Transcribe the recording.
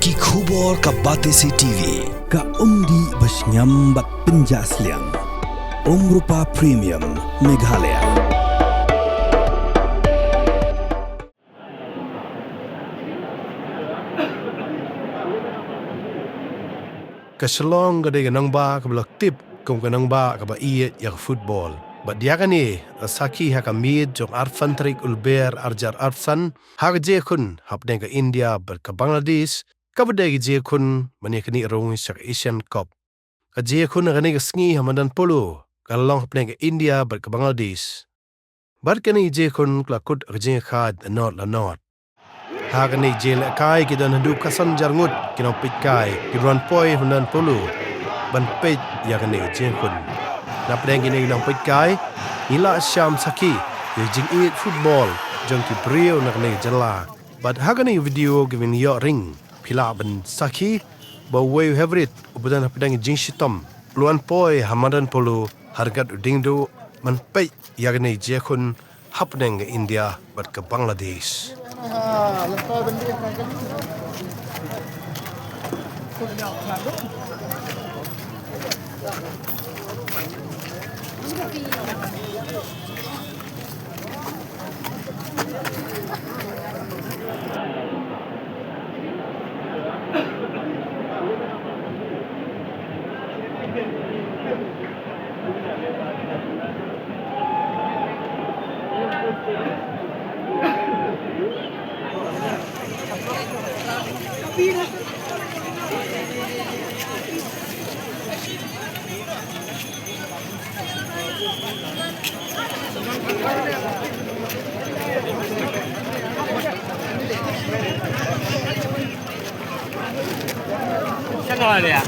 Ki khubor ka Batesi TV ka umdi basnyambat penjaslian Rupa Premium Meghalaya. Keselong gede ganang ba kabla tip kum ganang ba kaba Ieid ya Phutbol. But dia kan ni saki ha kamid jong arfantrik ulber arjar arsan ha je kun hapne ka India ber ka Bangladesh ka bede je kun mani kani rong sak Asian Cup. Ka je kun gani ka sngi hamadan Polo ka long hapne ka India ber ka Bangladesh. Bar kani je kun klakut je khad not la not. Hagani jel kai kidan handu kasan jarngut kinong pitkai kiruan poi hunan Polo ban pet yakani jenkun na pleng kini nang pitkai ila syam saki ye jing Ieid Phutbol jong ki Riew nak ne jala but hagani video giving yo ring pila ban saki ba way Heprit ubudan pedang jing shitom luan poi hamadan Polo hargat Diengduh man pet yakani jenkun hapneng India bat ke Bangladesh. Lepas benda yang kali Siapa ada ya?